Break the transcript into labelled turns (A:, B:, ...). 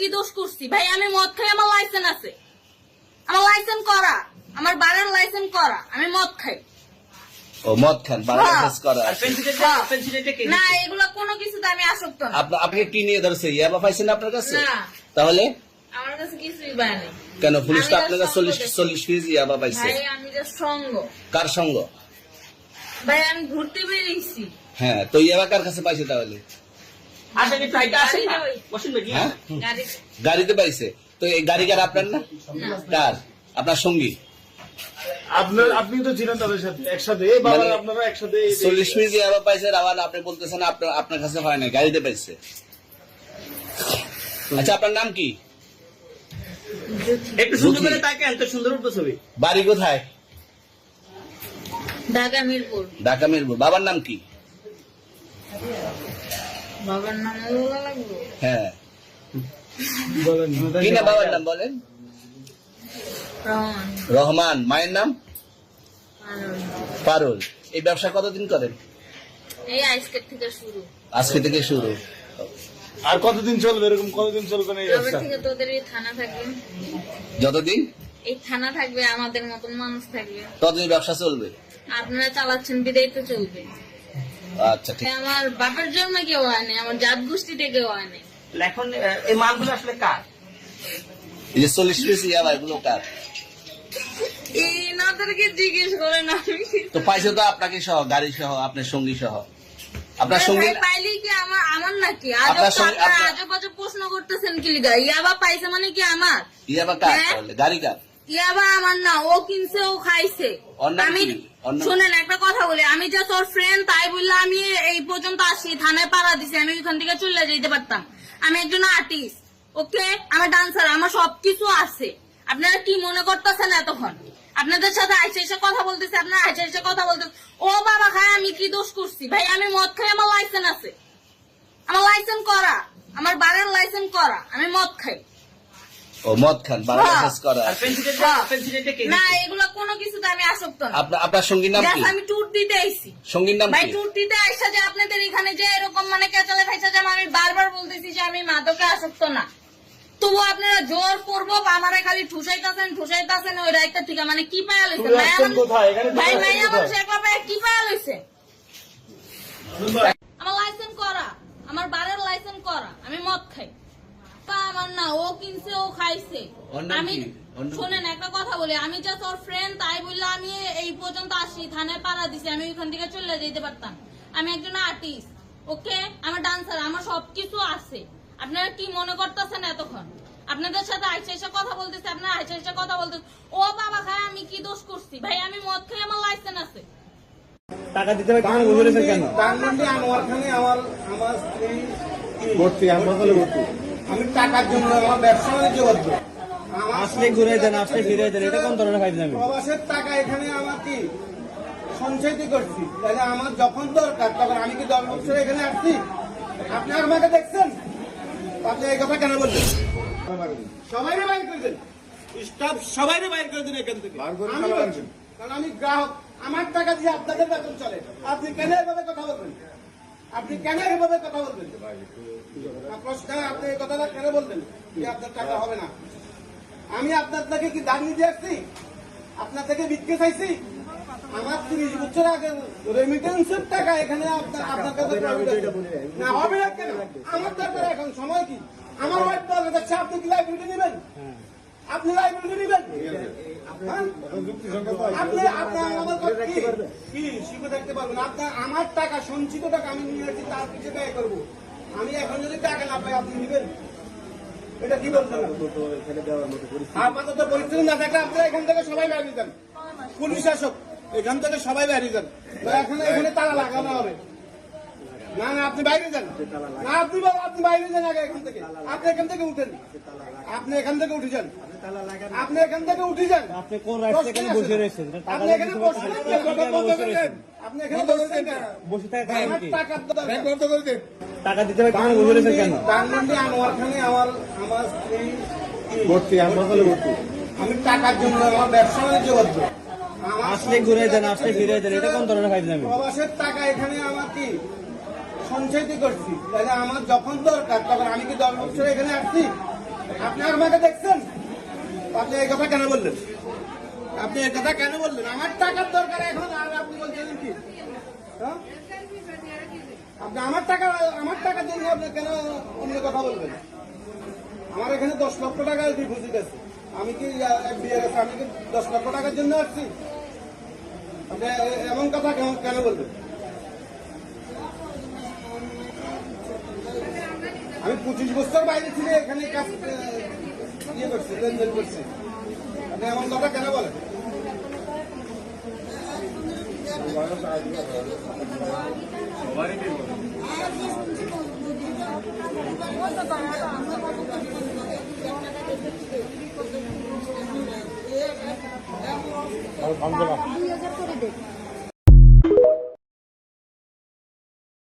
A: কি দোষ করছি ভাই? আমি মদ খাই, আমার লাইসেন্স আছে, আমার লাইসেন্স করা, আমার বাড়ির লাইসেন্স করা, আমি মদ খাই।
B: ও মদ খান, বাংলাদেশ করা আছে।
A: না, এগুলো কোনো কিছুতে আমি আসক্ত না।
B: আপনাকে কি নিয়ে ধরছে? ইয়াবা পাইছেন আপনার কাছে?
A: না,
B: তাহলে
A: আমার কাছে কিছুই পায় নাই।
B: কেন পুলিশ তো
A: আমি
B: আপনার কাছে
A: just
B: 40 কেজি ইয়াবা পাইছে?
A: ভাই আমি যে সঙ্গ,
B: কার সঙ্গ?
A: ভাই আমি ঘুরতে বেরিয়েছি।
B: হ্যাঁ, তো ইয়াবা কার কাছে পাইছে তাহলে? হ্যাঁ?
A: গাড়ি
B: গাড়িতে পাইছে। তো এই গাড়ি কার, আপনার না? কার? আপনার সঙ্গী?
C: আপনি তো ছিলেন তাদের সাথে একসাথে, এই বাবা
B: মানে
C: আপনারা একসাথে
B: 40 কেজি ইয়াবা পাইছে, আবার আপনি বলতেছেন আপনার কাছে হয় না, গাড়িতে পাইছে। আচ্ছা, আপনার নাম কি?
D: একটু সুন্দর করে তাকান তো, সুন্দর উঠবে ছবি।
B: বাড়ি কোথায়?
A: ঢাকা মিরপুর।
B: ঢাকা মিরপুর। বাবার নাম কি?
A: বাবার নাম বলা লাগবে?
B: হ্যাঁ,
C: বলেন
B: কি না বাবার নাম বলেন?
A: রহমান।
B: রহমান। মায়ের নাম?
A: আর
B: পারুল। এই ব্যবসা কতদিন করেন?
A: এই আজকের থেকে শুরু।
B: আজকে থেকে শুরু।
C: আর কতদিন চলবে, এরকম কতদিন চলবে না এই
A: কবে
C: ব্যবসা?
A: থেকে তোদের এই থানা থাকবে?
B: যতদিন
A: এই থানা থাকবে, আমাদের মতন মানুষ থাকবে।
B: ততদিন ব্যবসা চলবে।
A: আপনারা চালাচ্ছেন বিদায় তো চলবে।
B: আচ্ছা, ঠিক।
A: আমার বাপের জন্য কেউ হয় নাই, আমার জাত গোষ্ঠীতে কেউ হয় নাই।
D: এখন এই মালগুলো আসলে কার?
B: এই যে 40 কেজি ইয়াবা, এগুলো কার?
A: এই নাদেরকে জিজ্ঞেস করেন। আমি
B: তো পাইছে তো আপনাকে সহ, গাড়ি সহ, আপনার সঙ্গী সহ। আপনার সঙ্গী
A: ভাই পাইলি কি আমার নাকি?
B: আপনার সঙ্গে- আপনার-
A: আজব আজব প্রশ্ন করতেছেন কি লিগা? ইয়াবা পাইছে মানে কি আমার?
B: ইয়াবা কার
A: হ্যাঁ?
B: তাহলে? গাড়ি কার?
A: ইয়াবা আমার না, ও কিনছে, ও খাইছে।
B: ওর নাম
A: আমি
B: কি? ওর নাম-
A: শুনেন একটা কথা বলি, আমি যে তোর ফ্রেন্ড তাই বললে আমি এই পর্যন্ত আসি, থানায় পাড়া দিছি, আমি ওইখান থেকে চলে যেতে পারতাম। আমি একজন আর্টিস্ট, ওকে, আমার ডান্সার, আমার সবকিছু আছে। আপনারা কি মনে করতেছেন এতক্ষণ? আপনাদের সাথে আইসে এসে কথা বলতেছে, আপনারা আইসে এসে কথা বলতেছে। ও বাবা খায়, আমি কি দোষ করছি ভাই? আমি মদ খাই, আমার লাইসেন্স আছে, আমার লাইসেন্স করা, আমার বাড়ির লাইসেন্স করা, আমি মদ খাই।
B: ও মদ খান, বাংলাদেশ করা
D: আর
B: আছে।
D: পেন্সিলটা কে?
A: না, এগুলো কোনো কিছুতে আমি আসক্ত না।
B: আপনার সঙ্গীর নাম কি?
A: Just আমি ট্যুর দিতে আইছি।
B: সঙ্গীর নাম
A: ভাই
B: কি?
A: ট্যুর দিতে আইসা যে আপনাদের এখানে যে এরকম মানে কেচালে ফাইসা যে আমি বারবার বলতেছি যে আমি মাদকে আসক্ত না, তবু আপনারা জোর করবো আমারে খালি ঠুসাইতাছেন ওই রাইতা থেকে। মানে কি পায়া লইছে
C: চলে আসছেন কোথায়? এখানে চলে
A: ভাই?
C: আসছেন
A: মাইয়া
C: কোথায়?
A: মানুষের কথা কি পায়া লইছে? আমার লাইসেন্স করা, আমার বাড়ির লাইসেন্স করা, আমি মদ খাই। তা আমার না, ও কিনছে, ও খাইছে।
B: ওর নাম
A: আমি
B: কি? ওর নাম-
A: শোনেন একটা কথা বলি, আমি যে তোর ফ্রেন্ড তাই বললে আমি এই পর্যন্ত আসি, থানায় পাড়া দিছি, আমি ওইখান থেকে চলে যেতে পারতাম। আমি একজন আর্টিস্ট, ওকে, আমার ডান্সার, আমার সবকিছু আছে। আপনারা কি মনে করতেছেন এতক্ষণ? আপনাদের সাথে আইসা এসে কথা বলতেছে, আপনারা আইসা এসে কথা বলতেছে। ও বাবা খায়, আমি কি দোষ করছি ভাই? আমি মদ খাই, আমার লাইসেন্স আছে।
C: টাকা দিতে হবে কেন বলেছেন কেন? ধানমন্ডি আনোয়ারখানে আমার স্ত্রী ভর্তি, হাসপাতালে ভর্তি। আমি টাকার জন্য আমার ব্যবসা বাণিজ্য করবো।
E: আসলে ঘুরে দেন, আসলে ফিরে দেন, এটা কোন ধরনের ফাইজলামি?
C: প্রবাসের টাকা এখানে আমার কি সঞ্চয়টি করছি, তাহলে আমার যখন দরকার তখন আমি কি 10 বছর এখানে আসছি? আপনি আমাকে দেখছেন? আপনি এই কথা কেন বললেন? সবাইরে বাইর করে দেন, স্টাফ সবাইরে বাইর করে দিন এখান থেকে। আমি বলছি, কারণ আমি গ্রাহক, আমার টাকা দিয়ে আপনাদের বেতন চলে। আপনি কেন এভাবে কথা বলবেন? আপনি কেন এভাবে কথা বলবেন? প্রশ্ন, আপনি এই কথাটা কেন বলবেন যে আপনার টাকা হবে না? আমি আপনার থেকে কি দান নিতে আসছি? আপনার থেকে ভিক্ষে চাইছি? আমার 30 বছর আগে রেমিটেন্সের টাকা এখানে আপনার কাছে না হবে না কেন? আমার দরকার এখন সময় কি? আমার ওয়াইফ বলে যাচ্ছে, আপনি কি লাইব্রেরি নেবেন? আপনি লাইব্রেরি নেবেন? আপনি আমার কি শিখে থাকতে পারবেন? আপনার আমার টাকা, সঞ্চিত টাকা আমি নিয়ে আসছি, তার পিছিয়ে ব্যয় করবো। আমি এখন যদি টাকা না পাই, আপনি নেবেন? এটা কি বলছেন? আপাতত পরিস্থিতি না থাকলে আপনারা এখান থেকে সবাই বেরিয়ে যান। পুলিশ শাসক, এখান থেকে সবাই বেরিয়ে যান। এখানে তালা লাগানো হবে। না না, আপনি বাইরে যান। না, আপনি বাইরে যান আগে এখান থেকে। আপনি এখান থেকে উঠেন, আপনি এখান থেকে উঠে যান, আপনি এখান থেকে উঠে যান।
E: আপনি কোন রাস্তায় এখানে বসে রয়েছেন? টাকা
C: আপনি এখানে বসে রয়েছেন। আপনি এখানে বসে রয়েছেন।
E: বসে থাকা
C: আমার
E: কি?
C: টাকা
E: টাকা দিতে হবে কেন বসে রয়েছেন কেন?
C: ধানমন্ডি আনোয়ারখানে আমার স্ত্রী ভর্তি, হাসপাতালে ভর্তি। আমি টাকার জন্য আমার ব্যবসা বাণিজ্য করবো।
E: আসলে ঘুরে দেন, আসলে ফিরে দেন, এটা কোন ধরনের ফাইজলামি?
C: প্রবাসের টাকা এখানে আমার কি সঞ্চয়টি করছি, তাহলে আমার যখন দরকার তখন আমি কি 10 বছর এখানে আসছি? আপনি আমাকে দেখছেন? আপনি এই কথা কেন বললেন? আপনি এই কথা কেন বললেন? আমার টাকার দরকার এখন, আর আপনি বলছেন কি? হ্যাঁ? আপনি আমার টাকার জন্য আপনি কেন অন্য কথা বলবেন? আমার এখানে 10 লক্ষ টাকা ডিপোজিট আছে। আমি কি বিয়ের আছে? আমি কি 10 লক্ষ টাকার জন্য আসছি? আপনি এমন কথা কেন বলবেন? আমি 25 বছর বাইরে ছিল, এখানে কাজ ইয়ে করছি, লেনদেন করছি। আপনি এমন কথা কেন বলেন?
F: আর ভাঙবে না।